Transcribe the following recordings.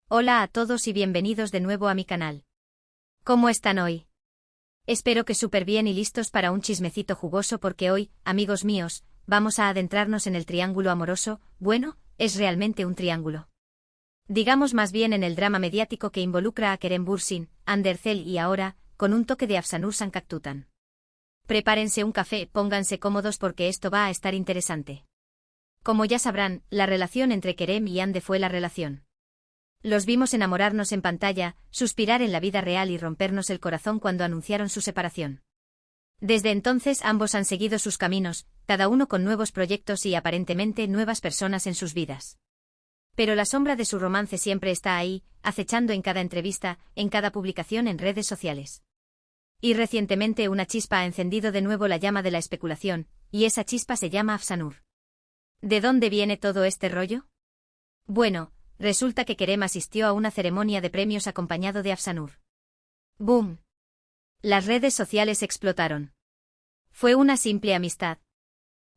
Hola a todos y bienvenidos de nuevo a mi canal. ¿Cómo están hoy? Espero que súper bien y listos para un chismecito jugoso porque hoy, amigos míos, vamos a adentrarnos en el triángulo amoroso. Bueno, es realmente un triángulo. Digamos más bien en el drama mediático que involucra a Kerem Bürsin, Hande Erçel y ahora, con un toque de Afsanur Sancaktutan. Prepárense un café, pónganse cómodos porque esto va a estar interesante. Como ya sabrán, la relación entre Kerem y Hande fue la relación. Los vimos enamorarnos en pantalla, suspirar en la vida real y rompernos el corazón cuando anunciaron su separación. Desde entonces ambos han seguido sus caminos, cada uno con nuevos proyectos y aparentemente nuevas personas en sus vidas. Pero la sombra de su romance siempre está ahí, acechando en cada entrevista, en cada publicación en redes sociales. Y recientemente una chispa ha encendido de nuevo la llama de la especulación, y esa chispa se llama Afsanur. ¿De dónde viene todo este rollo? Bueno, resulta que Kerem asistió a una ceremonia de premios acompañado de Afsanur. ¡Boom! Las redes sociales explotaron. ¿Fue una simple amistad?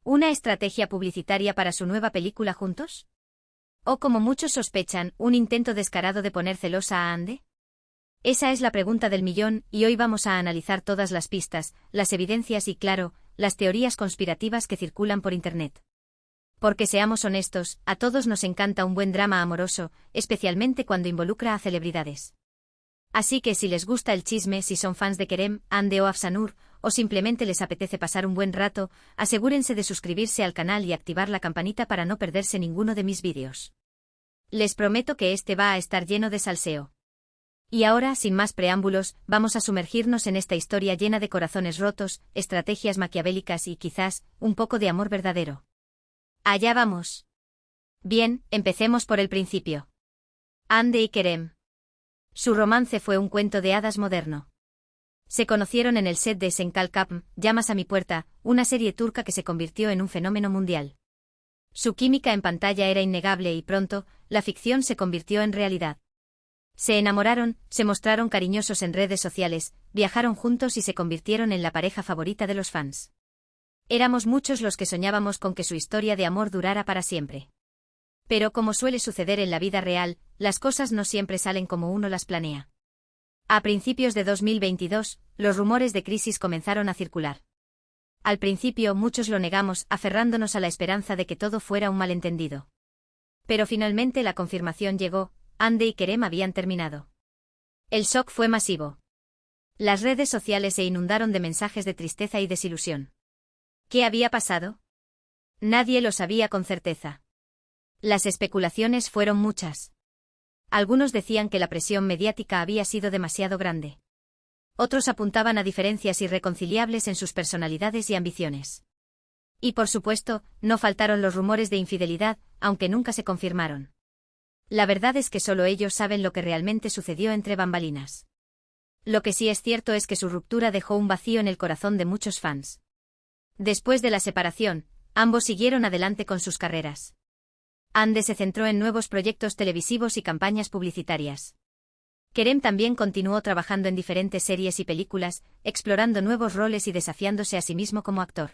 ¿Una estrategia publicitaria para su nueva película juntos? ¿O como muchos sospechan, un intento descarado de poner celosa a Hande? Esa es la pregunta del millón, y hoy vamos a analizar todas las pistas, las evidencias y, claro, las teorías conspirativas que circulan por Internet. Porque seamos honestos, a todos nos encanta un buen drama amoroso, especialmente cuando involucra a celebridades. Así que si les gusta el chisme, si son fans de Kerem, Hande o Afsanur, o simplemente les apetece pasar un buen rato, asegúrense de suscribirse al canal y activar la campanita para no perderse ninguno de mis vídeos. Les prometo que este va a estar lleno de salseo. Y ahora, sin más preámbulos, vamos a sumergirnos en esta historia llena de corazones rotos, estrategias maquiavélicas y, quizás, un poco de amor verdadero. Allá vamos. Bien, empecemos por el principio. Hande y Kerem. Su romance fue un cuento de hadas moderno. Se conocieron en el set de Senkal Kapm, Llamas a mi puerta, una serie turca que se convirtió en un fenómeno mundial. Su química en pantalla era innegable y pronto, la ficción se convirtió en realidad. Se enamoraron, se mostraron cariñosos en redes sociales, viajaron juntos y se convirtieron en la pareja favorita de los fans. Éramos muchos los que soñábamos con que su historia de amor durara para siempre. Pero como suele suceder en la vida real, las cosas no siempre salen como uno las planea. A principios de 2022, los rumores de crisis comenzaron a circular. Al principio muchos lo negamos, aferrándonos a la esperanza de que todo fuera un malentendido. Pero finalmente la confirmación llegó, Hande y Kerem habían terminado. El shock fue masivo. Las redes sociales se inundaron de mensajes de tristeza y desilusión. ¿Qué había pasado? Nadie lo sabía con certeza. Las especulaciones fueron muchas. Algunos decían que la presión mediática había sido demasiado grande. Otros apuntaban a diferencias irreconciliables en sus personalidades y ambiciones. Y por supuesto, no faltaron los rumores de infidelidad, aunque nunca se confirmaron. La verdad es que solo ellos saben lo que realmente sucedió entre bambalinas. Lo que sí es cierto es que su ruptura dejó un vacío en el corazón de muchos fans. Después de la separación, ambos siguieron adelante con sus carreras. Hande se centró en nuevos proyectos televisivos y campañas publicitarias. Kerem también continuó trabajando en diferentes series y películas, explorando nuevos roles y desafiándose a sí mismo como actor.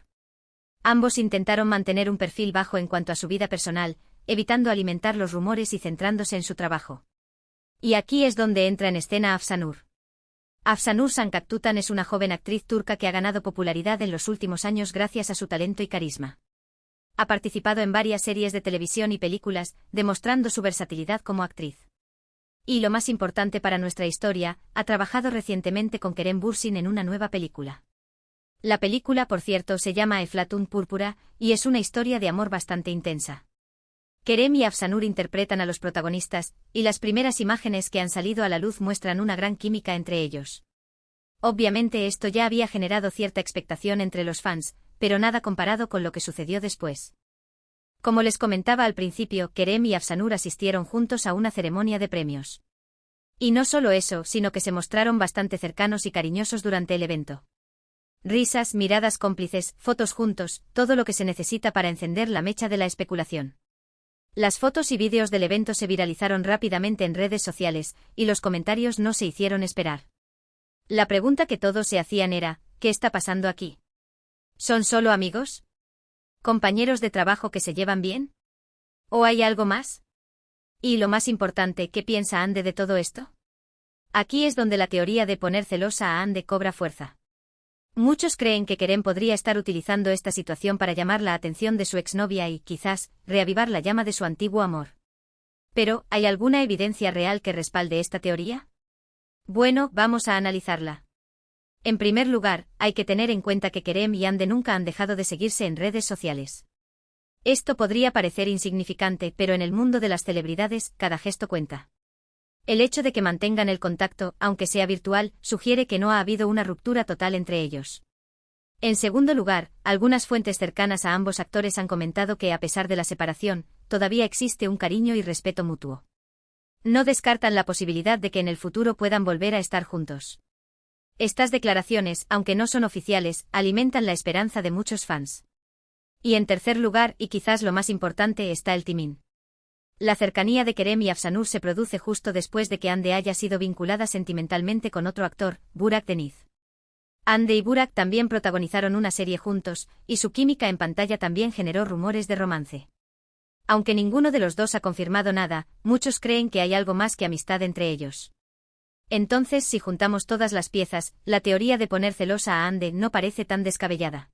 Ambos intentaron mantener un perfil bajo en cuanto a su vida personal, evitando alimentar los rumores y centrándose en su trabajo. Y aquí es donde entra en escena Afsanur. Afsanur Sancaktutan es una joven actriz turca que ha ganado popularidad en los últimos años gracias a su talento y carisma. Ha participado en varias series de televisión y películas, demostrando su versatilidad como actriz. Y lo más importante para nuestra historia, ha trabajado recientemente con Kerem Bürsin en una nueva película. La película, por cierto, se llama Eflatun Púrpura, y es una historia de amor bastante intensa. Kerem y Afsanur interpretan a los protagonistas, y las primeras imágenes que han salido a la luz muestran una gran química entre ellos. Obviamente esto ya había generado cierta expectación entre los fans, pero nada comparado con lo que sucedió después. Como les comentaba al principio, Kerem y Afsanur asistieron juntos a una ceremonia de premios. Y no solo eso, sino que se mostraron bastante cercanos y cariñosos durante el evento. Risas, miradas cómplices, fotos juntos, todo lo que se necesita para encender la mecha de la especulación. Las fotos y vídeos del evento se viralizaron rápidamente en redes sociales, y los comentarios no se hicieron esperar. La pregunta que todos se hacían era, ¿qué está pasando aquí? ¿Son solo amigos? ¿Compañeros de trabajo que se llevan bien? ¿O hay algo más? Y lo más importante, ¿qué piensa Ande de todo esto? Aquí es donde la teoría de poner celosa a Ande cobra fuerza. Muchos creen que Kerem podría estar utilizando esta situación para llamar la atención de su exnovia y, quizás, reavivar la llama de su antiguo amor. Pero, ¿hay alguna evidencia real que respalde esta teoría? Bueno, vamos a analizarla. En primer lugar, hay que tener en cuenta que Kerem y Ande nunca han dejado de seguirse en redes sociales. Esto podría parecer insignificante, pero en el mundo de las celebridades, cada gesto cuenta. El hecho de que mantengan el contacto, aunque sea virtual, sugiere que no ha habido una ruptura total entre ellos. En segundo lugar, algunas fuentes cercanas a ambos actores han comentado que, a pesar de la separación, todavía existe un cariño y respeto mutuo. No descartan la posibilidad de que en el futuro puedan volver a estar juntos. Estas declaraciones, aunque no son oficiales, alimentan la esperanza de muchos fans. Y en tercer lugar, y quizás lo más importante, está el timing. La cercanía de Kerem y Afsanur se produce justo después de que Ande haya sido vinculada sentimentalmente con otro actor, Burak Deniz. Ande y Burak también protagonizaron una serie juntos, y su química en pantalla también generó rumores de romance. Aunque ninguno de los dos ha confirmado nada, muchos creen que hay algo más que amistad entre ellos. Entonces, si juntamos todas las piezas, la teoría de poner celosa a Ande no parece tan descabellada.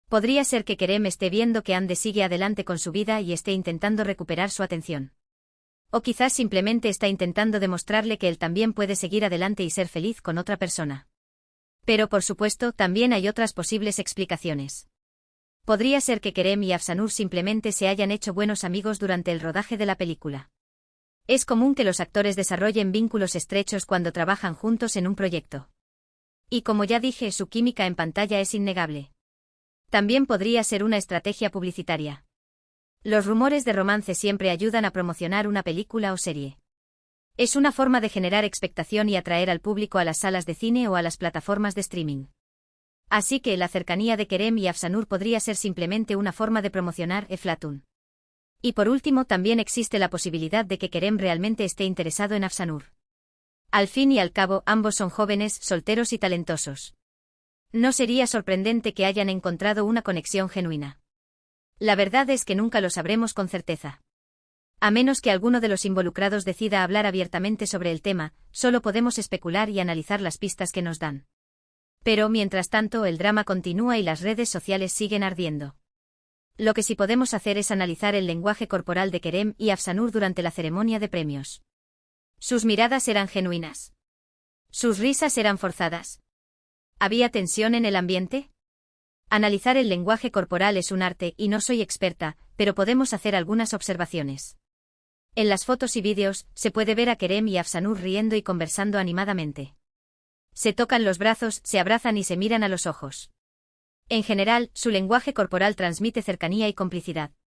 Podría ser que Kerem esté viendo que Ande sigue adelante con su vida y esté intentando recuperar su atención. O quizás simplemente está intentando demostrarle que él también puede seguir adelante y ser feliz con otra persona. Pero por supuesto, también hay otras posibles explicaciones. Podría ser que Kerem y Afsanur simplemente se hayan hecho buenos amigos durante el rodaje de la película. Es común que los actores desarrollen vínculos estrechos cuando trabajan juntos en un proyecto. Y como ya dije, su química en pantalla es innegable. También podría ser una estrategia publicitaria. Los rumores de romance siempre ayudan a promocionar una película o serie. Es una forma de generar expectación y atraer al público a las salas de cine o a las plataformas de streaming. Así que la cercanía de Kerem y Afsanur podría ser simplemente una forma de promocionar Eflatun. Y por último, también existe la posibilidad de que Kerem realmente esté interesado en Afsanur. Al fin y al cabo, ambos son jóvenes, solteros y talentosos. No sería sorprendente que hayan encontrado una conexión genuina. La verdad es que nunca lo sabremos con certeza. A menos que alguno de los involucrados decida hablar abiertamente sobre el tema, solo podemos especular y analizar las pistas que nos dan. Pero mientras tanto, el drama continúa y las redes sociales siguen ardiendo. Lo que sí podemos hacer es analizar el lenguaje corporal de Kerem y Afsanur durante la ceremonia de premios. Sus miradas eran genuinas. Sus risas eran forzadas. ¿Había tensión en el ambiente? Analizar el lenguaje corporal es un arte y no soy experta, pero podemos hacer algunas observaciones. En las fotos y vídeos, se puede ver a Kerem y Afsanur riendo y conversando animadamente. Se tocan los brazos, se abrazan y se miran a los ojos. En general, su lenguaje corporal transmite cercanía y complicidad.